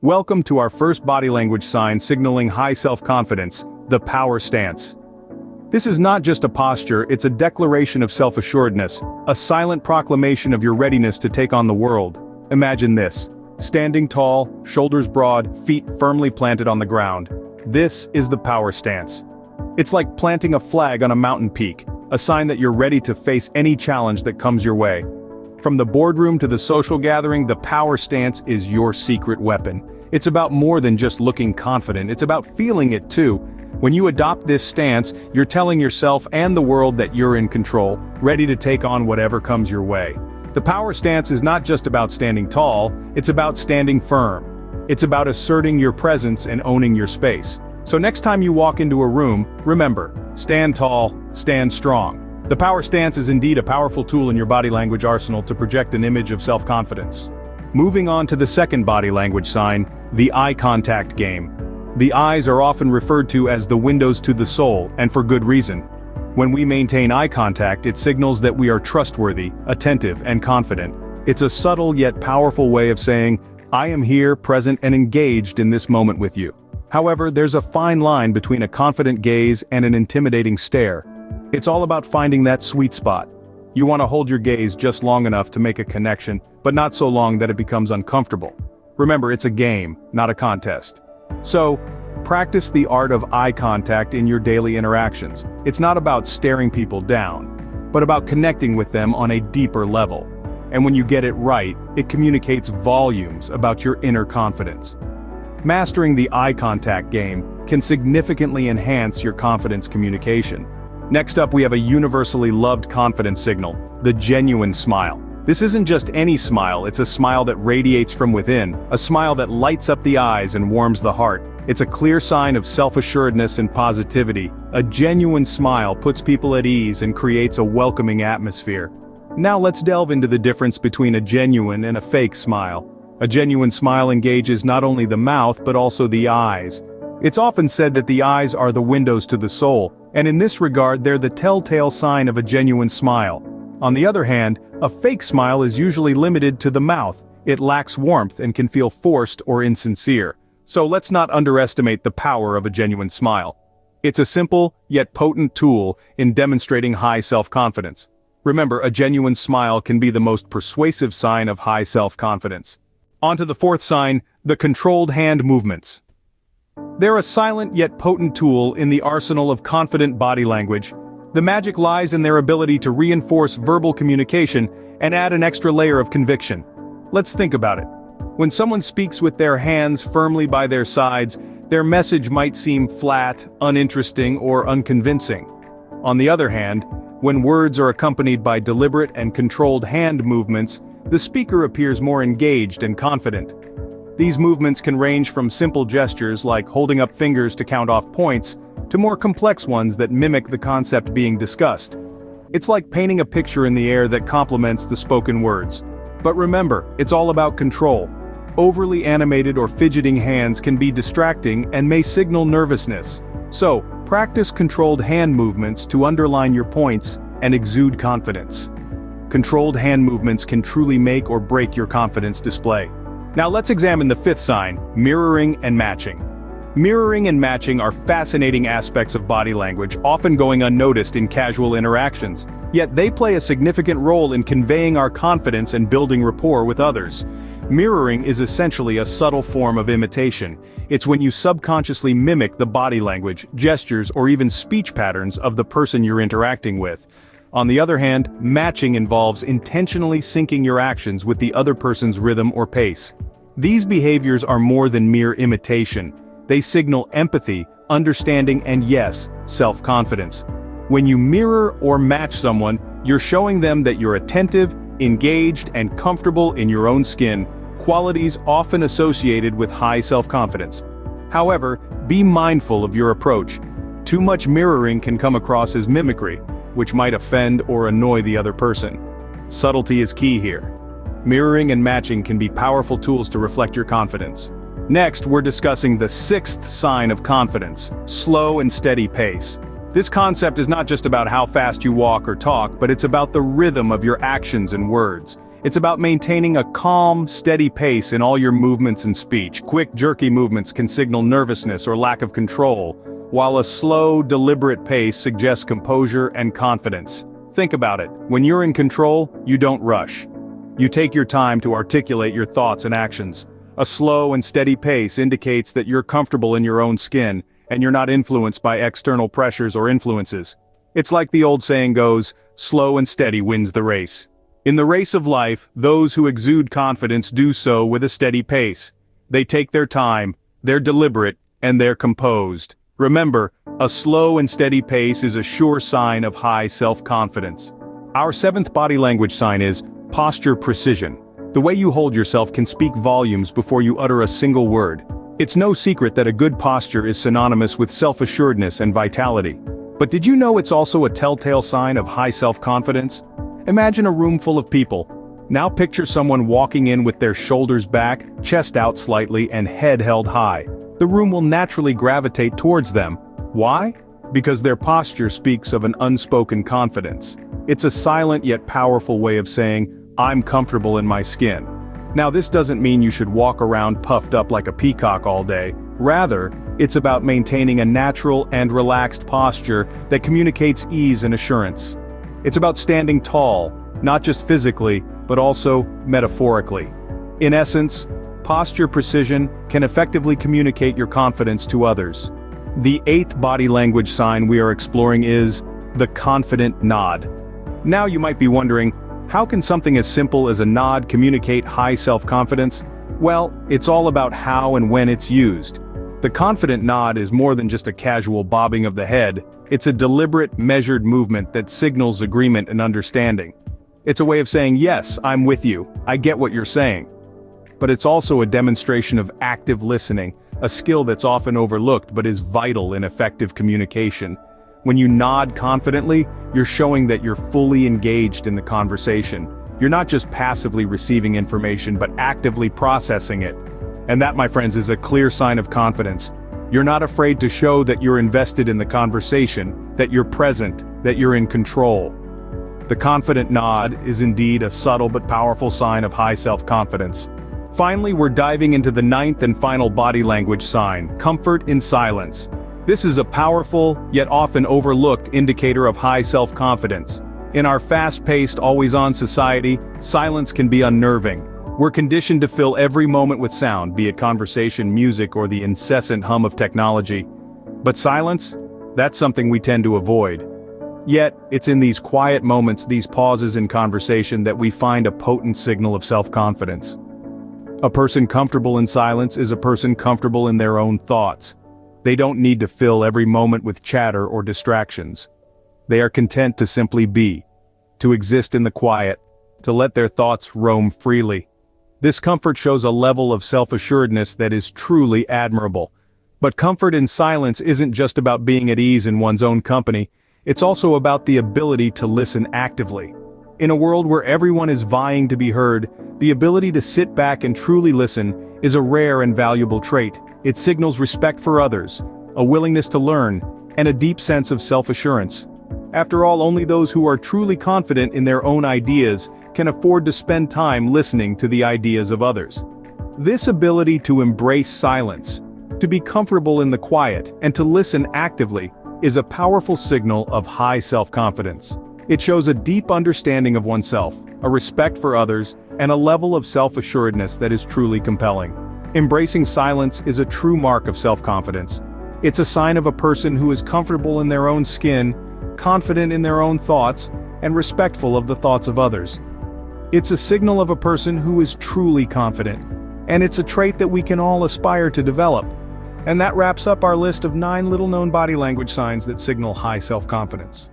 Welcome to our first body language sign signaling high self-confidence, the power stance. This is not just a posture, it's a declaration of self-assuredness, a silent proclamation of your readiness to take on the world. Imagine this: standing tall, shoulders broad, feet firmly planted on the ground. This is the power stance. It's like planting a flag on a mountain peak, a sign that you're ready to face any challenge that comes your way. From the boardroom to the social gathering, the power stance is your secret weapon. It's about more than just looking confident, it's about feeling it too. When you adopt this stance, you're telling yourself and the world that you're in control, ready to take on whatever comes your way. The power stance is not just about standing tall, it's about standing firm. It's about asserting your presence and owning your space. So next time you walk into a room, remember, stand tall, stand strong. The power stance is indeed a powerful tool in your body language arsenal to project an image of self-confidence. Moving on to the second body language sign, the eye contact game. The eyes are often referred to as the windows to the soul, and for good reason. When we maintain eye contact, it signals that we are trustworthy, attentive, and confident. It's a subtle yet powerful way of saying, I am here, present, and engaged in this moment with you. However, there's a fine line between a confident gaze and an intimidating stare. It's all about finding that sweet spot. You want to hold your gaze just long enough to make a connection, but not so long that it becomes uncomfortable. Remember, it's a game, not a contest. So, practice the art of eye contact in your daily interactions. It's not about staring people down, but about connecting with them on a deeper level. And when you get it right, it communicates volumes about your inner confidence. Mastering the eye contact game can significantly enhance your confidence communication. Next up, we have a universally loved confidence signal, the genuine smile. This isn't just any smile, it's a smile that radiates from within, a smile that lights up the eyes and warms the heart. It's a clear sign of self-assuredness and positivity. A genuine smile puts people at ease and creates a welcoming atmosphere. Now let's delve into the difference between a genuine and a fake smile. A genuine smile engages not only the mouth but also the eyes. It's often said that the eyes are the windows to the soul, and in this regard they're the telltale sign of a genuine smile. On the other hand, a fake smile is usually limited to the mouth. It lacks warmth and can feel forced or insincere. So let's not underestimate the power of a genuine smile. It's a simple, yet potent tool in demonstrating high self-confidence. Remember, a genuine smile can be the most persuasive sign of high self-confidence. On to the fourth sign, the controlled hand movements. They're a silent yet potent tool in the arsenal of confident body language. The magic lies in their ability to reinforce verbal communication and add an extra layer of conviction. Let's think about it. When someone speaks with their hands firmly by their sides, their message might seem flat, uninteresting, or unconvincing. On the other hand, when words are accompanied by deliberate and controlled hand movements, the speaker appears more engaged and confident. These movements can range from simple gestures like holding up fingers to count off points, to more complex ones that mimic the concept being discussed. It's like painting a picture in the air that complements the spoken words. But remember, it's all about control. Overly animated or fidgeting hands can be distracting and may signal nervousness. So, practice controlled hand movements to underline your points and exude confidence. Controlled hand movements can truly make or break your confidence display. Now let's examine the fifth sign, mirroring and matching. Mirroring and matching are fascinating aspects of body language, often going unnoticed in casual interactions. Yet they play a significant role in conveying our confidence and building rapport with others. Mirroring is essentially a subtle form of imitation. It's when you subconsciously mimic the body language, gestures, or even speech patterns of the person you're interacting with. On the other hand, matching involves intentionally syncing your actions with the other person's rhythm or pace. These behaviors are more than mere imitation. They signal empathy, understanding, and yes, self-confidence. When you mirror or match someone, you're showing them that you're attentive, engaged, and comfortable in your own skin, qualities often associated with high self-confidence. However, be mindful of your approach. Too much mirroring can come across as mimicry, which might offend or annoy the other person. Subtlety is key here. Mirroring and matching can be powerful tools to reflect your confidence. Next, we're discussing the sixth sign of confidence, slow and steady pace. This concept is not just about how fast you walk or talk, but it's about the rhythm of your actions and words. It's about maintaining a calm, steady pace in all your movements and speech. Quick, jerky movements can signal nervousness or lack of control, while a slow, deliberate pace suggests composure and confidence. Think about it. When you're in control, you don't rush. You take your time to articulate your thoughts and actions. A slow and steady pace indicates that you're comfortable in your own skin, and you're not influenced by external pressures or influences. It's like the old saying goes, slow and steady wins the race. In the race of life, those who exude confidence do so with a steady pace. They take their time, they're deliberate, and they're composed. Remember, a slow and steady pace is a sure sign of high self-confidence. Our seventh body language sign is posture precision. The way you hold yourself can speak volumes before you utter a single word. It's no secret that a good posture is synonymous with self-assuredness and vitality. But did you know it's also a telltale sign of high self-confidence? Imagine a room full of people. Now picture someone walking in with their shoulders back, chest out slightly, and head held high. The room will naturally gravitate towards them. Why? Because their posture speaks of an unspoken confidence. It's a silent yet powerful way of saying, I'm comfortable in my skin. Now this doesn't mean you should walk around puffed up like a peacock all day. Rather, it's about maintaining a natural and relaxed posture that communicates ease and assurance. It's about standing tall, not just physically, but also metaphorically. In essence, posture precision can effectively communicate your confidence to others. The eighth body language sign we are exploring is the confident nod. Now you might be wondering, how can something as simple as a nod communicate high self-confidence? Well, it's all about how and when it's used. The confident nod is more than just a casual bobbing of the head. It's a deliberate, measured movement that signals agreement and understanding. It's a way of saying, yes, I'm with you, I get what you're saying. But it's also a demonstration of active listening, a skill that's often overlooked but is vital in effective communication. When you nod confidently, you're showing that you're fully engaged in the conversation. You're not just passively receiving information but actively processing it. And that, my friends, is a clear sign of confidence. You're not afraid to show that you're invested in the conversation, that you're present, that you're in control. The confident nod is indeed a subtle but powerful sign of high self-confidence. Finally, we're diving into the ninth and final body language sign, comfort in silence. This is a powerful, yet often overlooked indicator of high self-confidence. In our fast-paced, always-on society, silence can be unnerving. We're conditioned to fill every moment with sound, be it conversation, music, or the incessant hum of technology. But silence? That's something we tend to avoid. Yet, it's in these quiet moments, these pauses in conversation, that we find a potent signal of self-confidence. A person comfortable in silence is a person comfortable in their own thoughts. They don't need to fill every moment with chatter or distractions. They are content to simply be, to exist in the quiet, to let their thoughts roam freely. This comfort shows a level of self-assuredness that is truly admirable. But comfort in silence isn't just about being at ease in one's own company, it's also about the ability to listen actively. In a world where everyone is vying to be heard, the ability to sit back and truly listen is a rare and valuable trait. It signals respect for others, a willingness to learn, and a deep sense of self-assurance. After all, only those who are truly confident in their own ideas can afford to spend time listening to the ideas of others. This ability to embrace silence, to be comfortable in the quiet, and to listen actively, is a powerful signal of high self-confidence. It shows a deep understanding of oneself, a respect for others, and a level of self-assuredness that is truly compelling. Embracing silence is a true mark of self-confidence. It's a sign of a person who is comfortable in their own skin, confident in their own thoughts, and respectful of the thoughts of others. It's a signal of a person who is truly confident, and it's a trait that we can all aspire to develop. And that wraps up our list of 9 little-known body language signs that signal high self-confidence.